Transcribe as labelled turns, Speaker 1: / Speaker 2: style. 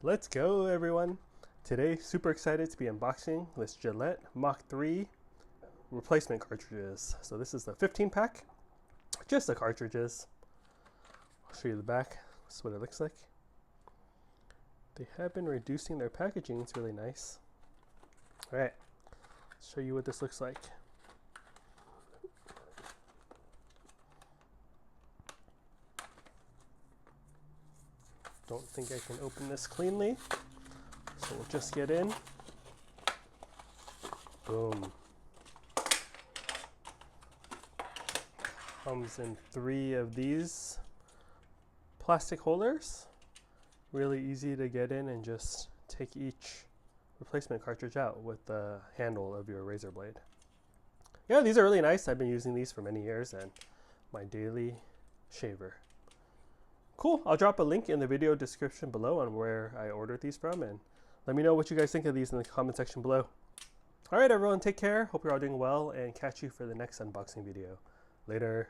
Speaker 1: Let's go, everyone. Today, super excited to be unboxing this Gillette Mach 3 replacement cartridges. So this is the 15 pack, just the cartridges. I'll show you the back. This is what it looks like. They have been reducing their packaging. It's really nice. All right, let's show you what this looks like. Don't think I can open this cleanly, so we'll just get in. Boom. Comes in 3 of these plastic holders. Really easy to get in and just take each replacement cartridge out with the handle of your razor blade. Yeah, these are really nice. I've been using these for many years and my daily shaver. Cool. I'll drop a link in the video description below on where I ordered these from, and let me know what you guys think of these in the comment section below. All right, everyone, take care. Hope you're all doing well, and catch you for the next unboxing video. Later.